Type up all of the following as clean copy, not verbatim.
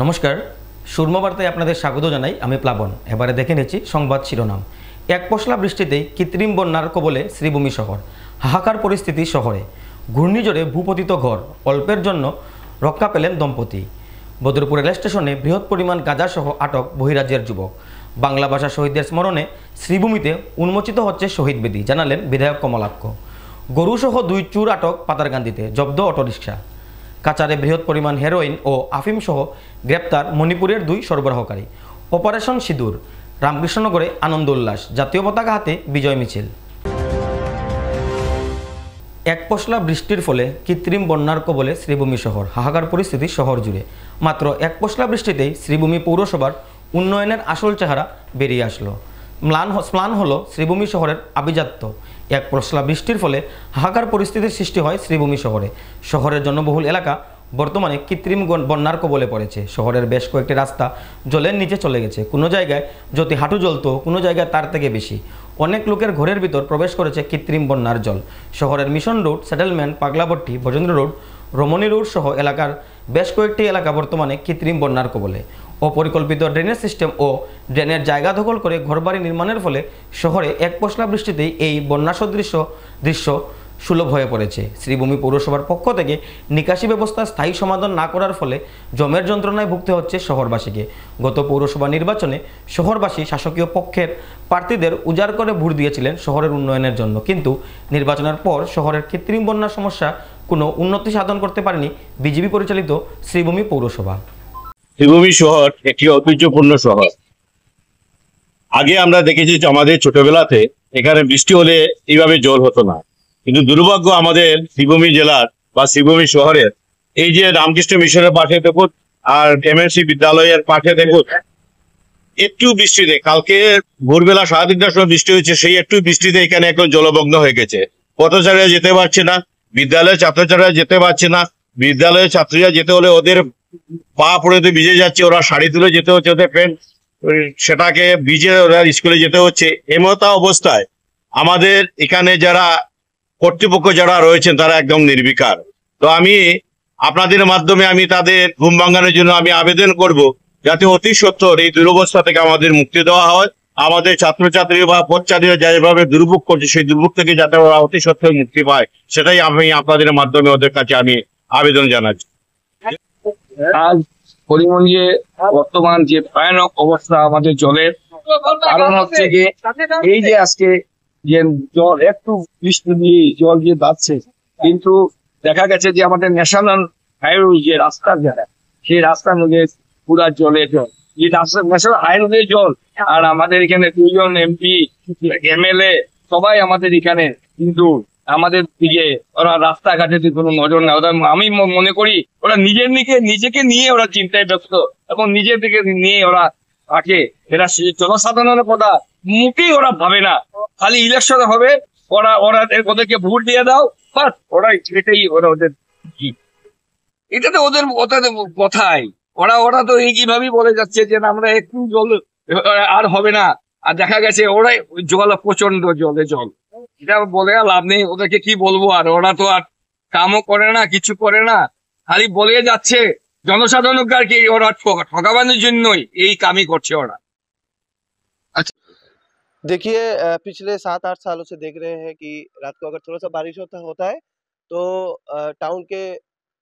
নমস্কার, সুরমা বার্তায় আপনাদের স্বাগত জানাই। আমি প্লাবন। এবারে দেখে নিচ্ছি সংবাদ শিরোনাম। এক পশলা বৃষ্টিতেই কৃত্রিম বন্যার কবলে শ্রীভূমি শহর, হাহাকার পরিস্থিতি শহরে। ঘূর্ণিঝড়ে ভূপতিত ঘর, অল্পের জন্য রক্ষা পেলেন দম্পতি। বদরপুর রেল স্টেশনে বৃহৎ পরিমাণ গাঁজাসহ আটক বহিরাজ্যের যুবক। বাংলা ভাষা শহীদদের স্মরণে শ্রীভূমিতে উন্মোচিত হচ্ছে শহীদ বেদি, জানালেন বিধায়ক কমলাক্ষ। গরুসহ 2 চোর আটক পাতারকান্দিতে, জব্দ অটোরিকশা। কাচারে বৃহৎ পরিমাণ হেরোইন ও আফিম সহ গ্রেপ্তার মণিপুরের 2 সরবরাহকারী। অপারেশন সিঁদুর, রামকৃষ্ণনগরে আনন্দ উল্লাস, জাতীয় পতাকা হাতে বিজয় মিছিল। এক পশলা বৃষ্টির ফলে কৃত্রিম বন্যার কবলে শ্রীভূমি শহর, হাহাকার পরিস্থিতি শহর জুড়ে। মাত্র এক পশলা বৃষ্টিতেই শ্রীভূমি পৌরসভার উন্নয়নের আসল চেহারা বেরিয়ে আসলো। ম্লান হলো শ্রীভূমি শহরের আভিজাত্য। এক পশলা বৃষ্টির ফলে হাহাকার পরিস্থিতির সৃষ্টি হয় শ্রীভূমি শহরে। শহরের জনবহুল এলাকা বর্তমানে কৃত্রিম বন্যার কবলে পড়েছে। শহরের বেশ কয়েকটি রাস্তা জলের নিচে চলে গেছে। কোনো জায়গায় যদি হাঁটু জ্বলতো, কোনো জায়গায় তার থেকে বেশি। অনেক লোকের ঘরের ভিতর প্রবেশ করেছে কৃত্রিম বন্যার জল। শহরের mission road, settlement, Paglapatti, Bajendra road, Ramani road সহ এলাকার বেশ কয়েকটি এলাকা বর্তমানে কৃত্রিম বন্যার কবলে। অপরিকল্পিত ড্রেনেজ সিস্টেম ও ড্রেনের জায়গা দখল করে ঘরবাড়ি নির্মাণের ফলে শহরে এক পশলা বৃষ্টিতেই এই বন্যা সদৃশ দৃশ্য সুলভ হয়ে পড়েছে। শ্রীভূমি পৌরসভার পক্ষ থেকে নিকাশি ব্যবস্থার স্থায়ী সমাধান না করার ফলে জমের যন্ত্রণায় ভুগতে হচ্ছে শহরবাসীকে। গত পৌরসভা নির্বাচনে শহরবাসী শাসকীয় পক্ষের প্রার্থীদের উজাড় করে ভোট দিয়েছিলেন শহরের উন্নয়নের জন্য, কিন্তু নির্বাচনের পর শহরের কৃত্রিম বন্যার সমস্যা কোনো উন্নতি সাধন করতে পারেনি বিজেপি পরিচালিত শ্রীভূমি পৌরসভা। শ্রীভূমি শহর একটি ঐতিহ্যপূর্ণ শহর। আগে আমরা দেখেছি যে আমাদের ছোটবেলাতে এখানে বৃষ্টি হলে এইভাবে জল হতো না, কিন্তু দুর্ভাগ্য আমাদের শ্রীভূমি জেলার বা শ্রীভূমি শহরের এই যে রামকৃষ্ণ মিশনের পাশে দেখুন আর এমএনসি বিদ্যালয়ের পাশে দেখুন, একটু বৃষ্টিতে, কালকে ভোরবেলা 3:30টার সময় বৃষ্টি হয়েছে, সেই একটু বৃষ্টিতে এখানে এখন জলমগ্ন হয়ে গেছে। পথচারীরা যেতে পারছে না, বিদ্যালয়ের ছাত্রছাত্রীরা যেতে পারছে না। বিদ্যালয়ের ছাত্রীরা যেতে হলে ওদের পা পড়েতে ভিজে যাচ্ছে, ওরা শাড়ি তুলে যেতে হচ্ছে, ওদের প্যান্ট সেটাকে ভিজে ওরা স্কুলে যেতে হচ্ছে। এমতা অবস্থায় আমাদের এখানে যারা কর্তৃপক্ষ যারা রয়েছেন তারা একদম নির্বিকার। তো আমি আপনাদের মাধ্যমে আমি তাদের ঘুম ভাঙানোর জন্য আমি আবেদন করব, যাতে অতি সত্বর এই দুরবস্থা থেকে আমাদের মুক্তি দেওয়া হয়। আমাদের ছাত্রছাত্রী বা পথচারীরা যেভাবে দুর্ভোগ করছে সেই দুর্ভোগ থেকে যাতে ওরা অতি সত্বর মুক্তি পায়, সেটাই আমি আপনাদের মাধ্যমে ওদের কাছে আমি আবেদন জানাচ্ছি। আজ করিমগঞ্জে বর্তমান যে ভয়ানক অবস্থা আমাদের জলের, কারণ হচ্ছে যে এই যে আজকে যে জল একটু বৃষ্টি দিয়ে জল যে বাড়ছে, কিন্তু দেখা গেছে যে আমাদের ন্যাশনাল হাইওয়ে যে রাস্তার যারা, সেই রাস্তার মধ্যে পুরা জলের জল, যে ন্যাশনাল হাইওয়ে জল। আর আমাদের এখানে 2 জন এমপি, এমএলএ সবাই আমাদের এখানে, কিন্তু আমাদের দিকে ওরা রাস্তাঘাটে কোনো নজর না। ওরা, আমি মনে করি ওরা নিজেকে নিয়ে ওরা চিন্তায় ব্যস্ত এবং নিজের দিকে নিয়ে ওরা থাকে। এরা জনসাধারণের কথা মুখেই ওরা ভাবে না, খালি ইলেকশন হবে ওরা ওদেরকে ভোট দিয়ে দাও, বাস ওরা এটাই ওদের এটা তো ওদের কথাই। ওরা তো এইভাবেই বলে যাচ্ছে যে আমরা একটু জল আর হবে না, আর দেখা গেছে ওরাই জল প্রচন্ড জল। এটা বলে লাভ নেই, ওদেরকে কি বলবো। আর ওরা তো আর কামও করে না, কিছু করে না, খালি বলে যাচ্ছে জনসাধারণকে আর কি ওরা ঠকাবানোর জন্যই এই কামই করছে ওরা। देखिए, पिछले 7-8 सालों से देख रहे हैं कि रात को अगर थोड़ा सा बारिश होता है तो टाउन के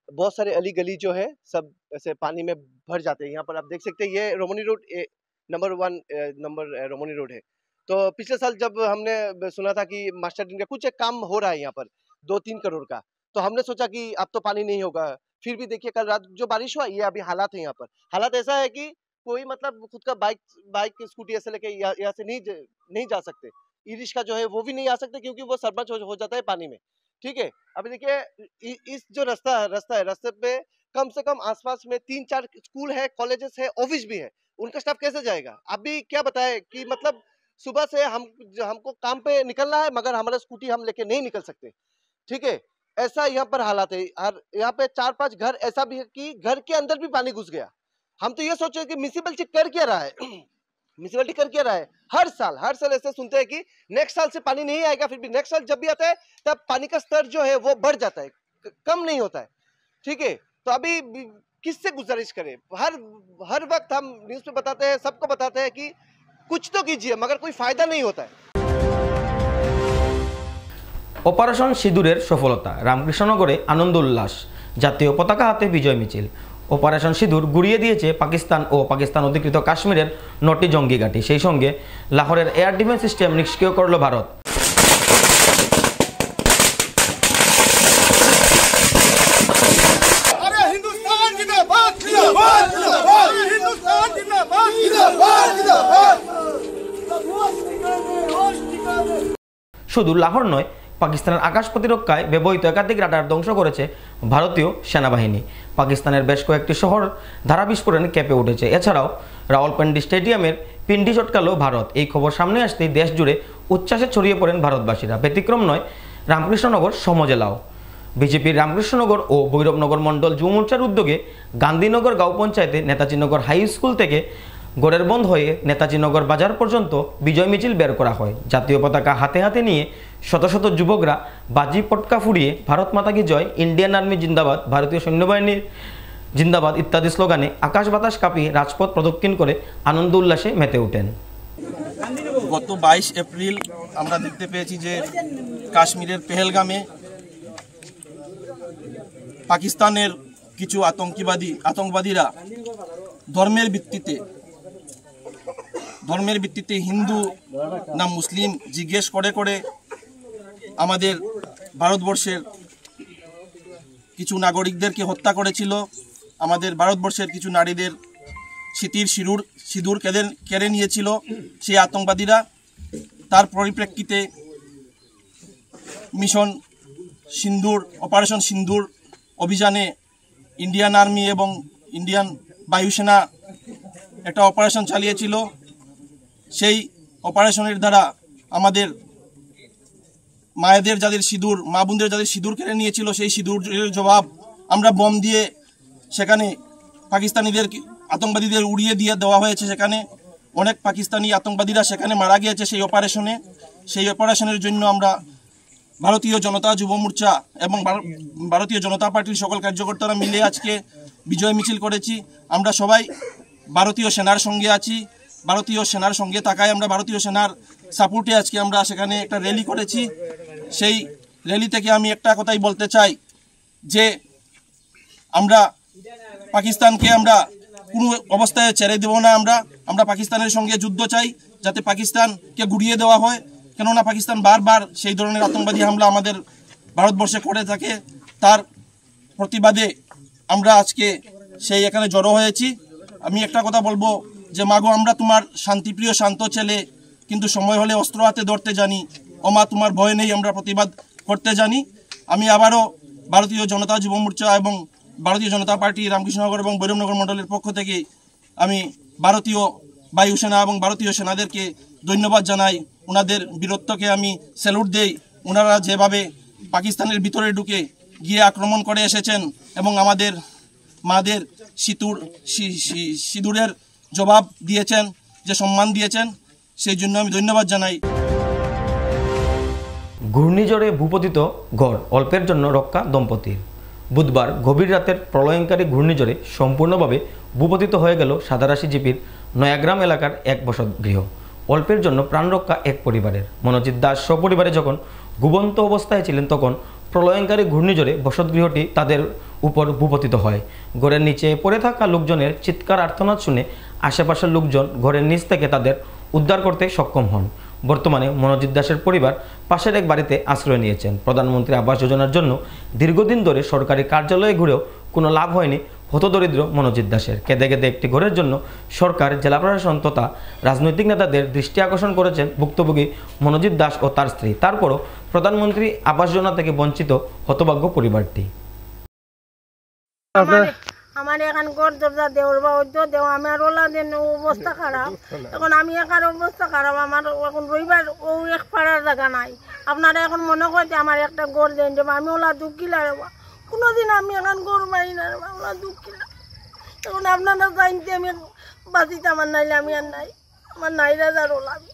बहुत सारे अली गली जो है सब ऐसे पानी में भर जाते हैं। यहाँ पर आप देख सकते हैं, ये Romani road number 1 number Romani road है। तो पिछले साल जब हमने सुना था कि मास्टर दिन का कुछ एक काम हो रहा है यहाँ पर 2-3 करोड़ का, तो हमने सोचा कि अब तो पानी नहीं होगा। फिर भी देखिए कल रात जो बारिश हुआ, ये अभी हालात है यहाँ पर। हालात ऐसा है कि कोई मतलब खुद का बाइक स्कूटी ऐसे लेके यहाँ से नहीं जा सकते। ई रिक्शा जो है वो भी नहीं आ सकते, क्योंकि वो सरपंच हो जाता है पानी में। ठीक है, अभी देखिए इस जो रास्ता है, रास्ते पे कम से कम आसपास में 3-4 स्कूल है, कॉलेजेस है, ऑफिस भी है। उनका स्टाफ कैसे जाएगा? अभी क्या बताए कि मतलब सुबह से हमको काम पे निकलना है, मगर हमारा स्कूटी हम लेके नहीं निकल सकते। ठीक है, ऐसा यहाँ पर हालात है। और यहाँ पे 4-5 घर ऐसा भी है कि घर के अंदर भी पानी घुस गया। हम तो ये सोचे कि म्युनिसिपैलिटी कर क्या रहा है म्युनिसिपैलिटी कर क्या रहा है? हर साल ऐसे सुनते हैं कि नेक्स्ट साल से पानी नहीं आएगा, फिर भी नेक्स्ट साल जब भी आता है तब पानी का स्तर जो है वो बढ़ जाता है, कम नहीं होता है। ठीक है, तो अभी किससे गुजारिश करें? हर वक्त हम न्यूज़ पे बताते हैं, सबको बताते हैं कि कुछ तो कीजिए, मगर कोई फायदा नहीं होता है। অপারেশন সিঁদুরের সফলতা, রামকৃষ্ণনগরে আনন্দ উল্লাস, জাতীয় পতাকা হাতে বিজয় মিছিল। অপারেশন সিঁদুর গুড়িয়ে দিয়েছে পাকিস্তান ও পাকিস্তান অধিকৃত কাশ্মীরের 9টি জঙ্গি ঘাঁটি। সেই সঙ্গে লাহোরের এয়ার ডিফেন্স সিস্টেম নিষ্ক্রিয় করল ভারত। শুধু লাহোর নয়, পাকিস্তানের আকাশ প্রতিরক্ষায় ব্যবহৃত একাধিক রাডার ধ্বংস করেছে ভারতীয় সেনাবাহিনী। পাকিস্তানের বেশ কয়েকটি শহর ধারা বিস্ফোরণে কেঁপে উঠেছে। এছাড়াও রাওয়ালপিন্ডি স্টেডিয়ামের পিন্ডি চটকালো ভারত। এই খবর সামনে আসতেই দেশ জুড়ে উচ্ছ্বাসে ছড়িয়ে পড়েন ভারতবাসীরা। ব্যতিক্রম নয় রামকৃষ্ণনগর সমজেলাও। বিজেপির রামকৃষ্ণনগর ও ভৈরবনগর মণ্ডল যুব মোর্চার উদ্যোগে গান্ধীনগর গাঁও পঞ্চায়েতে নেতাজিনগর হাই স্কুল থেকে গড়ের বন্ধ হয়ে নেতাজিনগর বাজার পর্যন্ত বিজয় মিছিল বের করা হয়। জাতীয় পতাকা হাতে হাতে নিয়ে শত শত যুবকরা বাজি পটকা ফুরিয়ে ভারত মাতা কি জয়, ইন্ডিয়ান আর্মি জিন্দাবাদ, ভারতীয় সৈন্যবাহিনীর জিন্দাবাদ ইত্যাদি স্লোগানে আকাশ বাতাস কাঁপিয়ে রাজপথ প্রদক্ষিণ করে আনন্দ উল্লাসে মেতে ওঠেন। গত 22 এপ্রিল আমরা দেখতে পেয়েছি যে কাশ্মীরের পেহেলগামে পাকিস্তানের কিছু আতঙ্কবাদীরা ধর্মের ভিত্তিতে হিন্দু না মুসলিম জিজ্ঞেস করে আমাদের ভারতবর্ষের কিছু নাগরিকদেরকে হত্যা করেছিল। আমাদের ভারতবর্ষের কিছু নারীদের স্মৃতির সিঁদুর কেড়ে নিয়েছিল সেই আতঙ্কবাদীরা। তার পরিপ্রেক্ষিতে মিশন সিন্দুর, অপারেশন সিন্দুর অভিযানে ইন্ডিয়ান আর্মি এবং ইন্ডিয়ান বায়ুসেনা একটা অপারেশন চালিয়েছিল। সেই অপারেশনের দ্বারা আমাদের মায়েদের যাদের সিঁদুর, মা বোনদের যাদের সিঁদুর কেড়ে নিয়েছিল, সেই সিঁদুরের জবাব আমরা বোম দিয়ে সেখানে আতঙ্কবাদীদের উড়িয়ে দিয়ে দেওয়া হয়েছে। সেখানে অনেক পাকিস্তানি আতঙ্কবাদীরা সেখানে মারা গিয়েছে সেই অপারেশনে। সেই অপারেশনের জন্য আমরা ভারতীয় জনতা যুব মোর্চা এবং ভারতীয় জনতা পার্টির সকল কার্যকর্তারা মিলে আজকে বিজয় মিছিল করেছি। আমরা সবাই ভারতীয় সেনার সঙ্গে আছি। ভারতীয় সেনার সঙ্গে থাকায় আমরা ভারতীয় সেনার সাপোর্টে আজকে আমরা সেখানে একটা র্যালি করেছি। সেই র্যালি থেকে আমি একটা কথাই বলতে চাই যে আমরা পাকিস্তানকে আমরা কোনো অবস্থায় ছেড়ে দেব না। আমরা পাকিস্তানের সঙ্গে যুদ্ধ চাই, যাতে পাকিস্তানকে গুড়িয়ে দেওয়া হয়। কেননা পাকিস্তান বারবার সেই ধরনের আতঙ্কবাদী হামলা আমাদের ভারতবর্ষে করে থাকে। তার প্রতিবাদে আমরা আজকে এখানে জড়ো হয়েছি। আমি একটা কথা বলবো যে মাগো, আমরা তোমার শান্তিপ্রিয় শান্ত ছেলে, কিন্তু সময় হলে অস্ত্র হাতে ধরতে জানি। ও মা, তোমার ভয় নেই, আমরা প্রতিবাদ করতে জানি। আমি আবারও ভারতীয় জনতা যুব মোর্চা এবং ভারতীয় জনতা পার্টি রামকৃষ্ণনগর এবং ভৈরবনগর মণ্ডলের পক্ষ থেকে আমি ভারতীয় বায়ুসেনা এবং ভারতীয় সেনাদেরকে ধন্যবাদ জানাই। ওনাদের বীরত্বকে আমি স্যালুট দেই। ওনারা যেভাবে পাকিস্তানের ভিতরে ঢুকে গিয়ে আক্রমণ করে এসেছেন এবং আমাদের মাদের সিঁদুরের জবাব দিয়েছেন, যে সম্মান দিয়েছেন, সেই জন্য আমি ধন্যবাদ জানাই। ঘূর্ণিঝড়ে ভূপতিত ঘর, অল্পের জন্য রক্ষা দম্পতির। বুধবার গভীর রাতের প্রলয়ঙ্কারী ঘূর্ণিঝড়ে সম্পূর্ণভাবে ভূপতিত হয়ে গেল সাদারাশি জিপির নয়াগ্রাম এলাকার এক বসতগৃহ। অল্পের জন্য প্রাণরক্ষা এক পরিবারের। মনোজিৎ দাস সপরিবারে যখন ঘুমন্ত অবস্থায় ছিলেন, তখন প্রলয়ঙ্কারী ঘূর্ণিঝড়ে বসতগৃহটি তাদের উপর ভূপতিত হয়। ঘরের নিচে পড়ে থাকা লোকজনের চিৎকার আর্তনাদ শুনে আশেপাশের লোকজন ঘরের নিচ থেকে তাদের উদ্ধার করতে সক্ষম হন। বর্তমানে মনোজিৎ দাসের পরিবার পাশের এক বাড়িতে আশ্রয় নিয়েছেন। প্রধানমন্ত্রী আবাস যোজনার জন্য দীর্ঘদিন ধরে সরকারি কার্যালয়ে ঘুরেও কোনো লাভ হয়নি হতদরিদ্র মনোজিৎ দাসের। কেঁদে কেঁদে একটি ঘরের জন্য সরকার, জেলা প্রশাসন তথা রাজনৈতিক নেতাদের দৃষ্টি আকর্ষণ করেছেন ভুক্তভোগী মনোজিৎ দাস ও তার স্ত্রী। তারপরও প্রধানমন্ত্রী আবাস যোজনা থেকে বঞ্চিত হতভাগ্য পরিবারটি। আমার এখন ঘর দরজা দেওয়ার বা দেও, আমার ওলা দেন অবস্থা খারাপ। এখন আমি একার অবস্থা খারাপ, আমার এখন রবিবার ও এক পাড়ার জায়গা নাই। আপনারা এখন মনে করছে আমার একটা ঘর দেন যাবো, আমি ওলা দুঃখিলা রেবা, কোনোদিন আমি এখন ঘর পাই না রেবা, ওলা দুঃখিলা। এখন আপনারা জানতে আমি বাঁচিতে আমার নাইলে আমি আর নাই, আমার নাই রাজার ওলা। আমি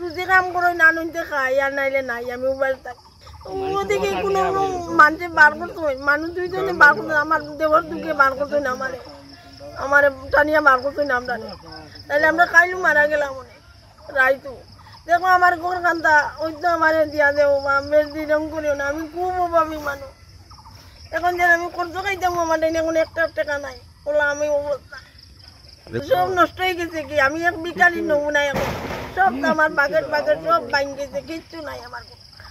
রুজি কাম করে না নুনতে খাই, আর নাইলে নাই, আমি উবার থাকি। ওদিকে কোনো মানুষে বার করতে হয়, মানুষ দুইজনে বার করতে, আমার দেবর দুকে বার করতে না, আমার টানিয়া বার করতে না আমরা, তাহলে আমরা কাইলু মারা গেলাম অনেক রাইতু। দেখো আমার ঘর কান্তা ওই তো আমার দিয়া দেবো মেরদি রং করিও না, আমি খুব অভাবী মানুষ। এখন যেন আমি খরচ খাইতাম আমার এখন একটা টাকা নাই, ওলা আমি অবস্থা সব নষ্ট হয়ে গেছে। কি আমি এক বিকালি নমুনা, এখন সব আমার বাগের সব বাইন গেছে, কিচ্ছু নাই আমার।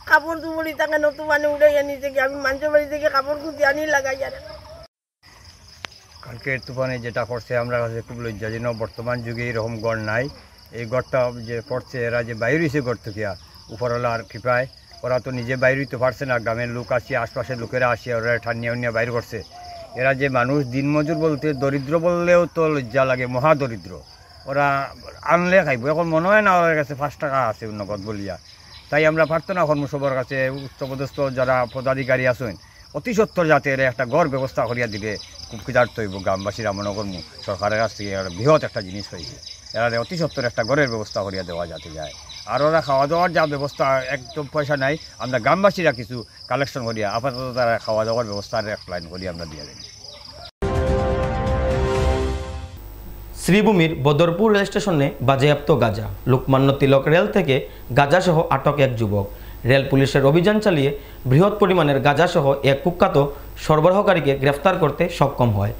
কাপড় দুবড়ি তাকে নতুন মানে উড়ে আনিছে কি, আমি মানুষের বাড়ি থেকে কাপড় খুঁজে আনি লাগাই। আর কালকের তুফানে যেটা করছে আমরা কাছে খুব লজ্জাজনক। বর্তমান যুগে এরকম গড় নাই। এই গড়টা যে করছে, এরা যে বাইরে হয়েছে গড় থেকে উপরওয়ালার কৃপায়, ওরা তো নিজে বাইরে হইতে পারছে না, গ্রামের লোক আসিয়া আশপাশের লোকেরা আসিয়া ওরা ঠান্নিয়া উন্নিয়া বাইর করছে। এরা যে মানুষ দিনমজুর বলতে দরিদ্র বললেও তো লজ্জা লাগে, মহা দরিদ্র। ওরা আনলে খাইব, এখন মনে হয় না ওদের কাছে 5 টাকা আছে নগদ বলিয়া। তাই আমরা প্রার্থনা করবো সবার কাছে, উচ্চপদস্থ যারা পদাধিকারী আছেন অতি সত্তর যাতে এর একটা গড় ব্যবস্থা করিয়া দিলে খুব কৃতার্থ হইব গ্রামবাসীরা। মনে করবো সরকারের কাছ থেকে বৃহৎ একটা জিনিস পাইছে, এরা অতি সত্তর একটা গড়ের ব্যবস্থা করিয়া দেওয়া যাতে যায়। আর ওরা খাওয়া দাওয়ার যা ব্যবস্থা, একদম পয়সা নাই, আমরা গ্রামবাসীরা কিছু কালেকশন করিয়া আপাতত তারা খাওয়া দাওয়ার ব্যবস্থার এক লাইন করিয়া আমরা দিয়ে দিই। শ্রীভূমির বদরপুর রেল স্টেশনে বাজেয়াপ্ত গাঁজা। লোকমান্য তিলক রেল থেকে গাঁজাসহ আটক এক যুবক। রেল পুলিশের অভিযান চালিয়ে বৃহৎ পরিমাণের গাঁজাসহ এক কুখ্যাত সরবরাহকারীকে গ্রেফতার করতে সক্ষম হয়।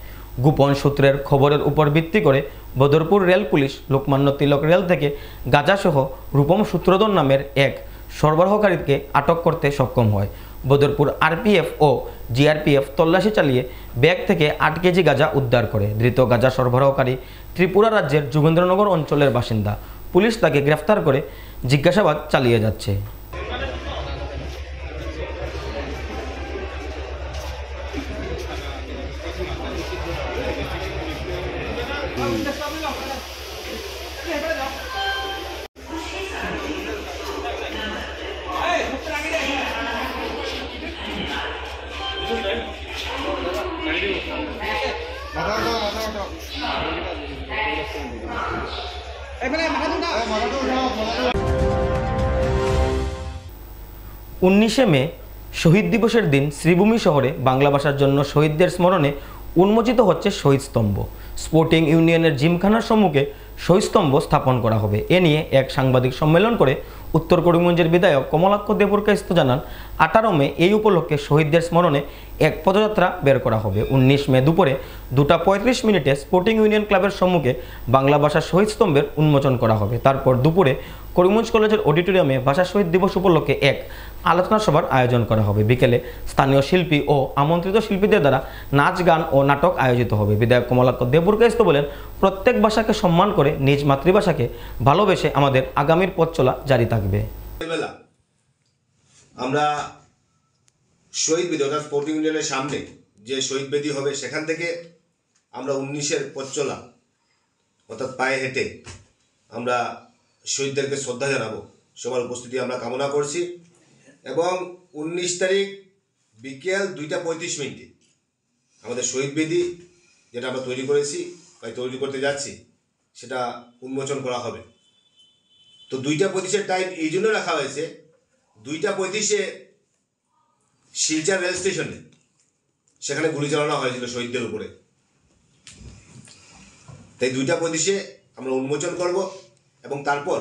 গোপন সূত্রের খবরের উপর ভিত্তি করে Badarpur rail police Lokmanya Tilak rail থেকে গাঁজাসহ রূপম সূত্রধর নামের এক সরবরাহকারীকে আটক করতে সক্ষম হয়। বদরপুর আরপিএফ ও জিআরপিএফ তল্লাশি চালিয়ে ব্যাগ থেকে 8 কেজি গাঁজা উদ্ধার করে। ধৃত গাঁজা সরবরাহকারী ত্রিপুরা রাজ্যের যোগেন্দ্রনগর অঞ্চলের বাসিন্দা। পুলিশ তাকে গ্রেফতার করে জিজ্ঞাসাবাদ চালিয়ে যাচ্ছে। উনিশে মে শহীদ দিবসের দিন শ্রীভূমি শহরে বাংলা ভাষার জন্য শহীদদের স্মরণে উন্মোচিত হচ্ছে শহীদ স্তম্ভ। স্পোর্টিং ইউনিয়নের জিমখানার সম্মুখে শহীদ স্তম্ভ স্থাপন করা হবে। এ নিয়ে এক সাংবাদিক সম্মেলন করে উত্তর করিমগঞ্জের বিধায়ক কমলাক্ষ দেবুরকায়স্থ জানান, 18 মে এই উপলক্ষে শহীদদের স্মরণে এক পদযাত্রা বের করা হবে। 19 মে দুপুরে 2:35 স্পোর্টিং ইউনিয়ন ক্লাবের সম্মুখে বাংলা ভাষার শহীদ স্তম্ভের উন্মোচন করা হবে। তারপর দুপুরে করিমগঞ্জ কলেজের অডিটোরিয়ামে ভাষা শহীদ দিবস উপলক্ষে এক আলোচনা সভার আয়োজন করা হবে। বিকেলে স্থানীয় শিল্পী ও আমন্ত্রিত শিল্পীদের দ্বারা নাচ গান ও নাটক আয়োজিত হবে। বিধায়ক কমলাক্ষ দেবুরকায়স্থ বলেন, প্রত্যেক ভাষাকে সম্মান করে নিজ মাতৃভাষাকে ভালোবেসে আমাদের আগামীর পথ চলা জারি থাকবে। আমরা শহীদ বেদি অর্থাৎ স্পোর্টিং ইউনিয়নের সামনে যে শহীদ বেদি হবে সেখান থেকে আমরা 19-এর পথ চলা অর্থাৎ পায়ে হেঁটে আমরা শহীদদেরকে শ্রদ্ধা জানাবো। সবার উপস্থিতি আমরা কামনা করছি এবং 19 তারিখ বিকেল 2:35 আমাদের শহীদ বেদি যেটা আমরা তৈরি করেছি বা তৈরি করতে যাচ্ছি সেটা উন্মোচন করা হবে। তো 2:25-এর টাইম এই জন্য রাখা হয়েছে, 2:35-এ শিলচর রেল স্টেশনে সেখানে গুলি চালানো হয়েছিল শহীদদের উপরে। তাই 2:25-এ আমরা উন্মোচন করব এবং তারপর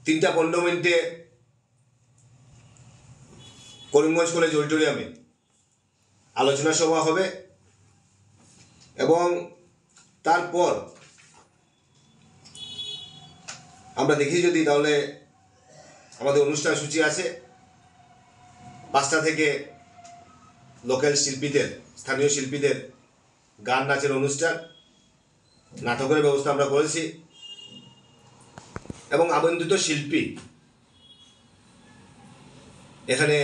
3:15 করিমগঞ্জ কলেজ অডিটোরিয়ামে আলোচনা সভা হবে এবং তারপর আমরা দেখি যদি তাহলে আমাদের অনুষ্ঠান সূচি আছে 5টা থেকে লোকাল শিল্পীদের, স্থানীয় শিল্পীদের গান নাচের অনুষ্ঠান, নাটকের ব্যবস্থা আমরা করেছি এবং আমন্ত্রিত শিল্পী এখানে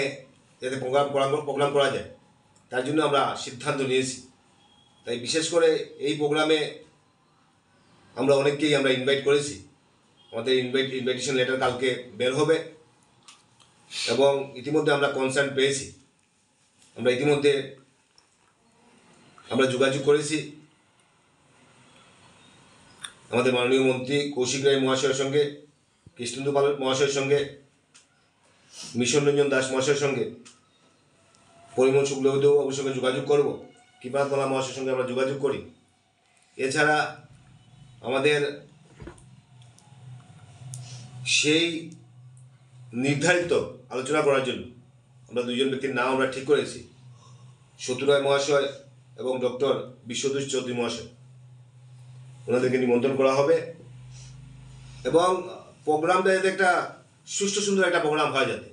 যাতে প্রোগ্রাম করা যায় তার জন্য আমরা সিদ্ধান্ত নিয়েছি। তাই বিশেষ করে এই প্রোগ্রামে আমরা অনেককেই আমরা ইনভাইট করেছি। আমাদের ইনভাইটেশন লেটার কালকে বের হবে এবং ইতিমধ্যে আমরা কনসার্ন পেয়েছি। আমরা ইতিমধ্যে যোগাযোগ করেছি আমাদের মাননীয় মন্ত্রী কৌশিক রায় মহাশয়ের সঙ্গে, কৃষ্ণেন্দু পাল মহাশয়ের সঙ্গে মিশন রঞ্জন দাস মহাশয়ের সঙ্গে, পরিমল শুক্লবৈদ্য বাবুর সঙ্গে যোগাযোগ করব, কৃপানাথ মালা মহাশয়ের সঙ্গে আমরা যোগাযোগ করি। এছাড়া আমাদের সেই নির্ধারিত আলোচনা করার জন্য আমরা দুজন ব্যক্তির নাম আমরা ঠিক করেছি, শত্রু রায় মহাশয় এবং ডক্টর বিশ্বদূষ চৌধুরী মহাশয়। ওনাদেরকে নিমন্ত্রণ করা হবে এবং প্রোগ্রামটা যাতে একটা সুষ্ঠু সুন্দর একটা প্রোগ্রাম হয় যাতে,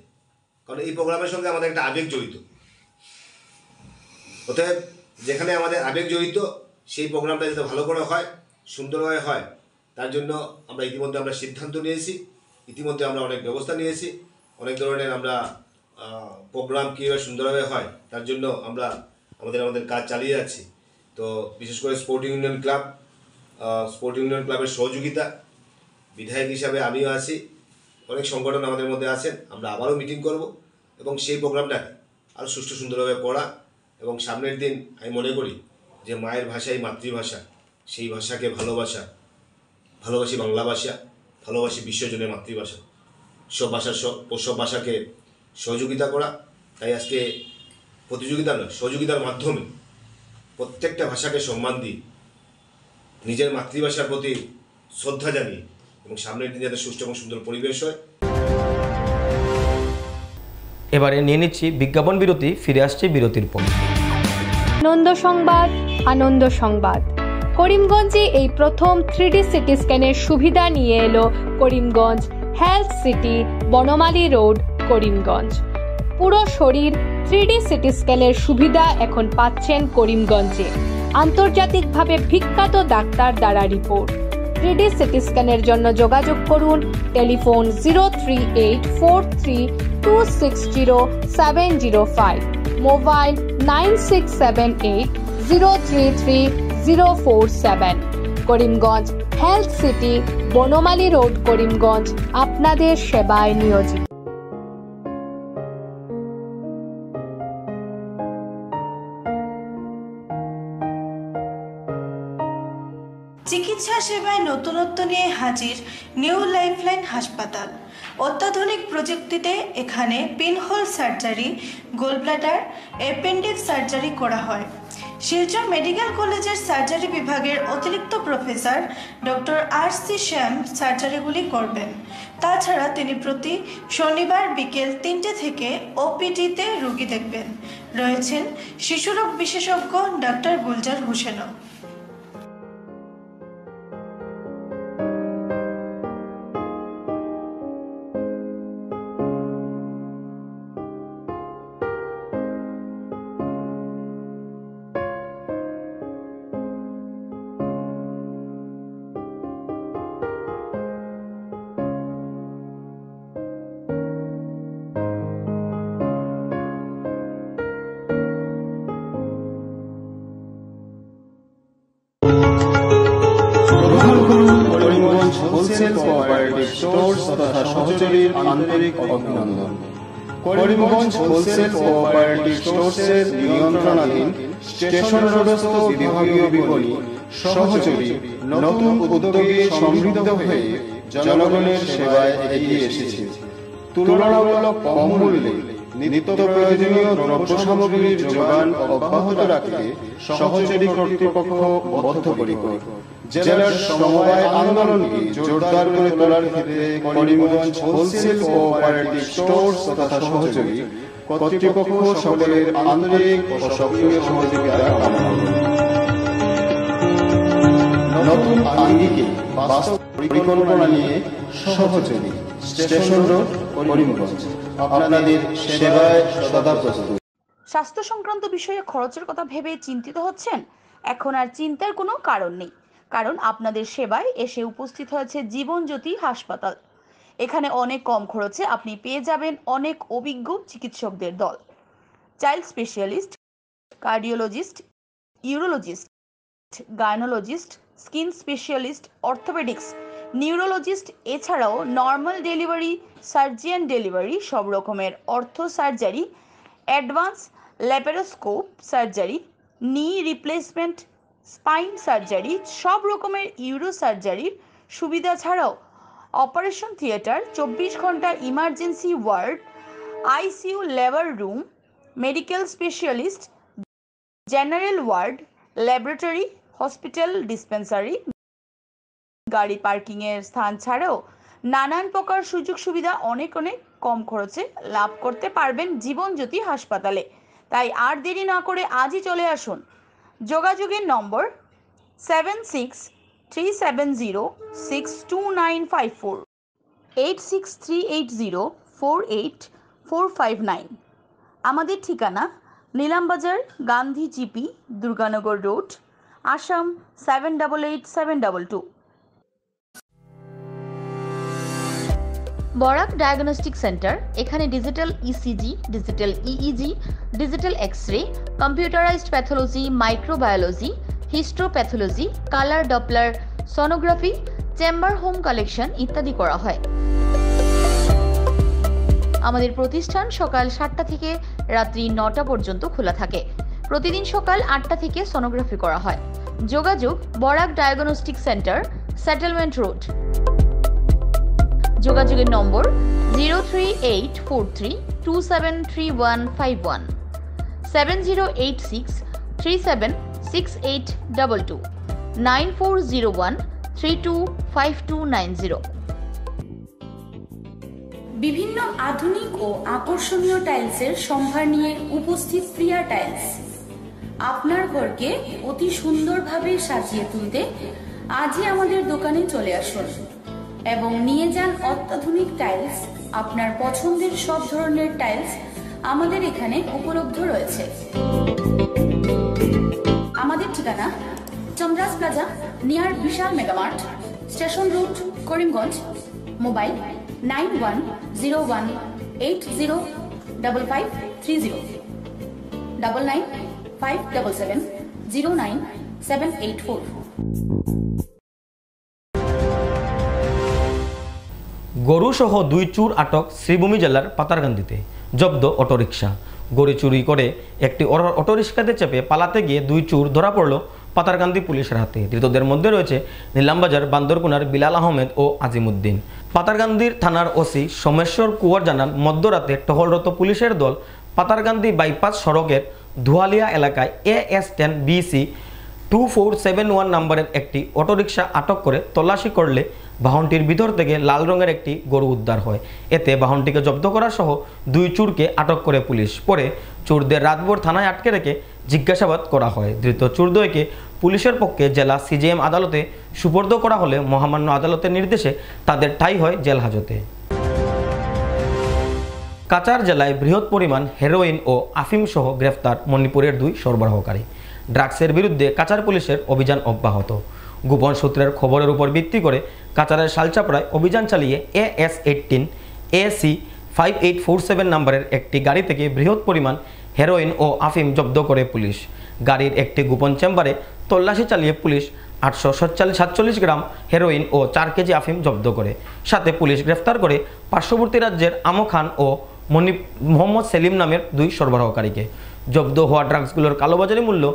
কারণ এই প্রোগ্রামের সঙ্গে আমাদের একটা আবেগ জড়িত। অতএব যেখানে আমাদের আবেগ জড়িত সেই প্রোগ্রামটা যাতে ভালো করে হয়, সুন্দরভাবে হয়, তার জন্য আমরা ইতিমধ্যে আমরা সিদ্ধান্ত নিয়েছি, ইতিমধ্যে আমরা অনেক ব্যবস্থা নিয়েছি, অনেক ধরনের আমরা প্রোগ্রাম কীভাবে সুন্দরভাবে হয় তার জন্য আমরা আমাদের কাজ চালিয়ে যাচ্ছি। তো বিশেষ করে স্পোর্টিং ইউনিয়ন ক্লাবের সহযোগিতা, বিধায়ক হিসাবে আমিও আছি, অনেক সংগঠন আমাদের মধ্যে আছেন। আমরা আবারও মিটিং করব এবং সেই প্রোগ্রামটাকে আরও সুষ্ঠু সুন্দরভাবে পড়া এবং সামনের দিন আমি মনে করি যে মায়ের ভাষাই মাতৃভাষা, সেই ভাষাকে ভালোবাসি বাংলা ভাষা, ভালোবাসি বিশ্বজনের মাতৃভাষা, সব ভাষাকে সহযোগিতা করা। তাই আজকে প্রতিযোগিতা নয়, সহযোগিতার মাধ্যমে প্রত্যেকটা ভাষাকে সম্মান দিই, নিজের মাতৃভাষার প্রতি শ্রদ্ধা জানিয়ে এবং সামনের দিন যাতে সুষ্ঠু এবং সুন্দর পরিবেশ হয়। এবারে নিয়ে নিচ্ছি বিজ্ঞাপন বিরতি, ফিরে আসছে বিরতির পর। আনন্দ সংবাদ। করিমগঞ্জে এই প্রথম 3D সিটি স্ক্যানের সুবিধা নিয়ে এলো Karimganj health city, Banamali road, Karimganj. পুরো শরীর 3D সিটি স্ক্যানের সুবিধা এখন পাচ্ছেন করিমগঞ্জে। আন্তর্জাতিকভাবে বিখ্যাত ডাক্তার দ্বারা রিপোর্ট। 3D সিটি স্ক্যানের জন্য যোগাযোগ করুন telephone 03843260705, mobile 9678033047। Karimganj health city, Banamali road, Karimganj আপনাদের সেবায় নিয়োজিত। চিকিৎসা সেবায় নতুনত্ব নিয়ে হাজির নিউ লাইফলাইন হাসপাতাল। অত্যাধুনিক প্রযুক্তিতে এখানে pinhole surgery, gallbladder, appendix surgery করা হয়। শিলচর মেডিকেল কলেজের সার্জারি বিভাগের অতিরিক্ত প্রফেসর ডক্টর RC শ্যাম সার্জারিগুলি করবেন। তাছাড়া তিনি প্রতি শনিবার বিকেল 3টে থেকে OPD-তে রোগী দেখবেন। রয়েছেন শিশুরোগ বিশেষজ্ঞ ডাক্তার গুলজার হোসেনও। হোলসেল কোঅপারেটিভ স্টোর্স তথা সহযোগীর আন্তরিক অভিনন্দন। করিমগঞ্জ হোলসেল কোঅপারেটিভ স্টোর্সের নিয়ন্ত্রণাধীন স্টেশন রোডস্থ বিভাগীয় বিপণী সহযোগী নতুন উদ্যোগে সমৃদ্ধ হয়ে জনগণের সেবায় এগিয়ে এসেছে। তুলনামূলক কম মূল্যে নিত্য প্রয়োজনীয় দ্রব্য সামগ্রীর যোগান অব্যাহত রাখতে সহযোগী কর্তৃপক্ষ বদ্ধপরিকর। জেলার সমবায় আন্দোলনকে জোরদার করে তোলার ক্ষেত্রে করিমগঞ্জ হোলসেল কোঅপারেটিভ স্টোর্স তথা সহযোগী কর্তৃপক্ষ সকলের আন্তরিক ও সক্রিয় সহযোগিতা কামনা করে। নতুন আঙ্গিকে বাস্তব পরিকল্পনা নিয়ে সহযোগী স্টেশন রোড, করিমগঞ্জ আপনাদের সেবায় সদা প্রস্তুত। স্বাস্থ্য সংক্রান্ত বিষয়ে খরচের কথা ভেবে চিন্তিত হচ্ছেন? এখন আর চিন্তার কোনো কারণ নেই, কারণ আপনাদের সেবায় এসে উপস্থিত হয়েছে জীবনজ্যোতি হাসপাতাল। এখানে অনেক কম খরচে আপনি পেয়ে যাবেন অনেক অভিজ্ঞ চিকিৎসকদের দল। Child specialist, cardiologist, urologist, gynaecologist, skin specialist, orthopaedics, neurologist, এছাড়াও নর্মাল ডেলিভারি, সার্জিয়ান ডেলিভারি, সব রকমের ortho surgery, advance laparoscope surgery, knee replacement, spine surgery, সব রকমের ইউরো সার্জারির সুবিধা ছাড়াও অপারেশন থিয়েটার, 24 ঘন্টা emergency ward, ICU labour room, medical specialist, general ward, laboratory, hospital, dispensary, গাড়ি পার্কিংয়ের স্থান ছাড়াও নানান প্রকার সুযোগ সুবিধা অনেক কম খরচে লাভ করতে পারবেন জীবনজ্যোতি হাসপাতালে। তাই আর দেরি না করে আজই চলে আসুন। যোগাযোগের নম্বর 7637062954, 8638048459। আমাদের ঠিকানা Nilambazar, Gandhi GP, Durganagar road, Assam 788722। Barak diagnostic centre, এখানে digital ECG, digital EEG, digital x-ray, computerised pathology, microbiology, histopathology, colour Doppler sonography, chamber home collection ইত্যাদি করা হয়। আমাদের প্রতিষ্ঠান সকাল 7টা থেকে রাত্রি 9টা পর্যন্ত খোলা থাকে। প্রতিদিন সকাল 8টা থেকে সোনোগ্রাফি করা হয়। যোগাযোগ Barak diagnostic centre, settlement road. যোগাযোগের নম্বর 03843273151, 7086376822, 9401325290। বিভিন্ন আধুনিক ও আকর্ষণীয় টাইলসের সম্ভার নিয়ে উপস্থিত প্রিয়া টাইলস। আপনার ঘরকে অতি সুন্দরভাবে সাজিয়ে তুলতে আজই আমাদের দোকানে চলে আসুন এবং নিয়ে যান অত্যাধুনিক টাইলস। আপনার পছন্দের সব ধরনের টাইলস আমাদের এখানে উপলব্ধ রয়েছে। আমাদের ঠিকানা Chandras plaza, near Bishal megamart, station road, Karimganj. Mobile 9101805530, 9957709784। গরুসহ 2 চোর আটক শ্রীভূমি জেলার পাতারকান্দিতে। জব্দ অটোরিকশা। গরু চুরি করে একটি অটোরিকশাতে চেপে পালাতে গিয়ে 2 চোর ধরা পড়ল পাতারকান্দি পুলিশের হাতে। ধৃতদের মধ্যে রয়েছে নীলামবাজার বান্দরকুনার বিলাল আহমেদ ও আজিমুদ্দিন। পাতারকান্দির থানার ওসি সোমেশ্বর কুয়ার জানান, মধ্যরাতে টহলরত পুলিশের দল পাতারকান্দি বাইপাস সড়কের ধুয়ালিয়া এলাকায় AS10 BC 2471 নম্বরের একটি অটোরিকশা আটক করে তল্লাশি করলে বাহনটির ভিতর থেকে লাল রঙের একটি গরু উদ্ধার হয়। এতে বাহনটিকে জব্দ করা সহ 2 চোরকে আটক করে পুলিশ। পরে চোরদের রাতভর থানায় আটকে রেখে জিজ্ঞাসাবাদ করা হয়। ধৃত চোরদ্বয়কে পুলিশের পক্ষে জেলা CJM আদালতে সুপর্দ করা হলে মহামান্য আদালতের নির্দেশে তাদের ঠাঁই হয় জেল হাজতে। কাচার জেলায় বৃহৎ পরিমাণ হেরোইন ও আফিম সহ গ্রেফতার মণিপুরের 2 সরবরাহকারী। ড্রাগসের বিরুদ্ধে কাচার পুলিশের অভিযান অব্যাহত। গোপন সূত্রের খবরের উপর ভিত্তি করে কাচারের শালচাপড়ায় অভিযান চালিয়ে AS18 AC 5847 নম্বরের একটি গাড়ি থেকে বৃহৎ পরিমাণ হেরোইন ও আফিম জব্দ করে পুলিশ। গাড়ির একটি গোপন চেম্বারে তল্লাশি চালিয়ে পুলিশ 847 গ্রাম হেরোইন ও 4 কেজি আফিম জব্দ করে। সাথে পুলিশ গ্রেফতার করে পার্শ্ববর্তী রাজ্যের আমো খান ও মোহাম্মদ সেলিম নামের 2 সরবরাহকারীকে। জব্দ হওয়া ড্রাগসগুলোর কালোবাজারি মূল্য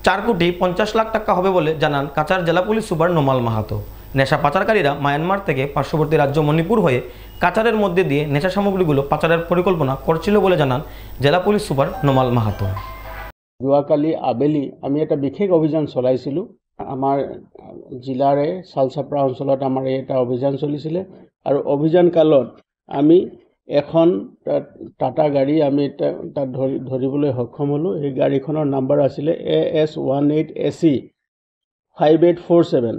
4,50,00,000 টাকা হবে বলে জানান কাচার জেলা পুলিশ সুপার নোমাল মাহাতো। নেশা পাচারকারীরা মায়ানমার থেকে পার্শ্ববর্তী রাজ্য মণিপুর হয়ে কাচারের মধ্যে দিয়ে নেশা সামগ্রীগুলো পাচারের পরিকল্পনা করছিল বলে জানান জেলা পুলিশ সুপার নোমাল মাহাতো। যোৱাকালি আবেলি আমি এটা বিশেষ অভিযান চলাইছিলোঁ। আমাৰ জিলাৰে শালচাপৰা অঞ্চলত আমাৰ এটা অভিযান চলিছিলে আৰু অভিযান কালত আমি এখন টাটা গাড়ী আমি তাত ধৰিবলৈ সক্ষম হ'লোঁ। এই গাড়ীখনৰ নাম্বাৰ আছিলে AS18 AC 5847।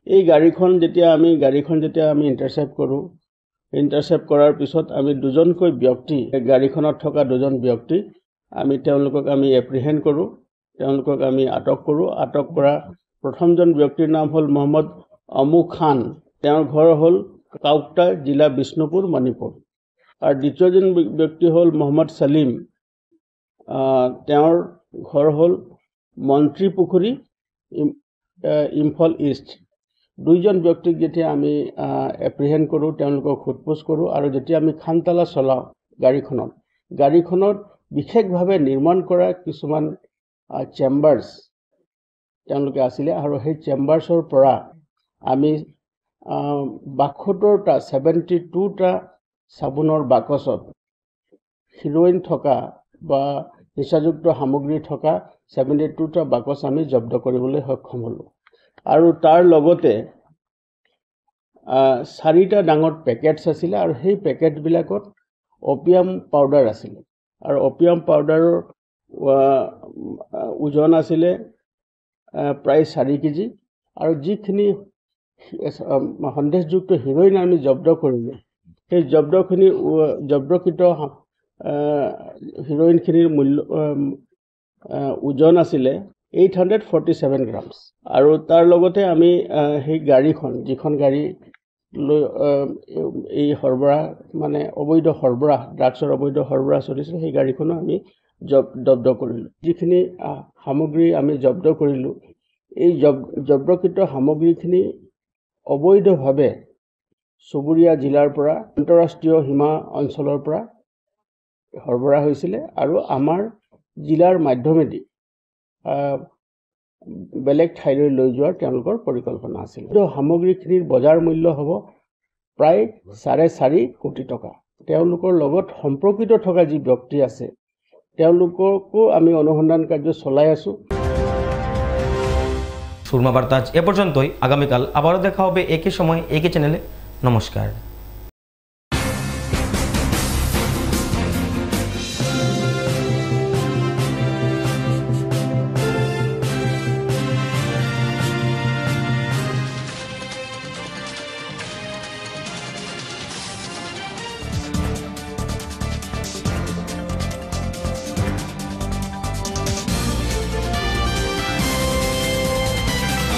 এই গাড়ীখন যেতিয়া আমি ইণ্টাৰচেপ্ট কৰোঁ, ইণ্টাৰচেপ্ট কৰাৰ পিছত আমি 2জনকৈ ব্যক্তি, গাড়ীখনত থকা 2জন ব্যক্তি তেওঁলোকক আমি এপ্ৰিহেণ্ড কৰোঁ, তেওঁলোকক আমি আটক কৰোঁ। আটক কৰা প্ৰথমজন ব্যক্তিৰ নাম হ'ল মোহাম্মদ আমু খান, তেওঁৰ ঘৰ হ'ল কাউকটা, জিলা বিষ্ণুপুৰ, মণিপুৰ। আৰু দ্বিতীয়জন ব্যক্তি হ'ল মোহাম্মদ সলিম, তেওঁৰ ঘৰ হ'ল মন্ত্ৰী পুখুৰী, ইম্ফল ইষ্ট। 2জন ব্যক্তিক যেতিয়া আমি এপ্ৰিহেণ্ড কৰোঁ, তেওঁলোকক সোধপোছ কৰোঁ আৰু যেতিয়া আমি খানতালা চলাওঁ গাড়ীখনত বিশেষভাৱে নিৰ্মাণ কৰা কিছুমান চেম্বাৰ্ছ তেওঁলোকে আছিলে আৰু সেই চেম্বাৰ্ছৰ পৰা আমি 72টা চাবোনৰ বাকচত হিৰোইন থকা বা নিচাযুক্ত সামগ্ৰী থকা 72টা বাকচ আমি জব্দ কৰিবলৈ সক্ষম হ'লোঁ। আৰু তাৰ লগতে 4টা ডাঙৰ পেকেটছ আছিলে আৰু সেই পেকেটবিলাকত অপিয়াম পাউডাৰ আছিলে আৰু অপিয়াম পাউডাৰৰ ওজন আছিলে প্ৰায় 4 কেজি আৰু যিখিনি সন্দেহযুক্ত হিৰোইন আমি জব্দ কৰিলোঁ সেই জব্দকৃত হিৰোইনখিনিৰ মূল্য ওজন আছিলে 847 গ্ৰামছ। আৰু তাৰ লগতে আমি সেই গাড়ীখন যিখন গাড়ী লৈ এই সৰবৰাহ মানে অবৈধ সৰবৰাহ ড্ৰাগছৰ অবৈধ সৰবৰাহ চলিছিল সেই গাড়ীখনো আমি জব্দ কৰিলোঁ। যিখিনি সামগ্ৰী আমি জব্দ কৰিলোঁ এই জব্দকৃত সামগ্ৰীখিনি অবৈধভাৱে চুবুৰীয়া জিলাৰ পৰা আন্তঃৰাষ্ট্ৰীয় সীমা অঞ্চলৰ পৰা সৰবৰাহ হৈছিলে আৰু আমাৰ জিলাৰ মাধ্যমেদি বেলেগ ঠাইলৈ লৈ যোৱাৰ তেওঁলোকৰ পৰিকল্পনা আছিল। সামগ্ৰীখিনিৰ বজাৰ মূল্য হ'ব প্ৰায় 4.5 কোটি টকা। তেওঁলোকৰ লগত সম্পৰ্কিত থকা যি ব্যক্তি আছে তেওঁলোককো আমি অনুসন্ধান কাৰ্য চলাই আছোঁ। সুরমা বার্তা এ পর্যন্তই। আগামীকাল আবারও দেখা হবে একই সময় একই চ্যানেলে। নমস্কার।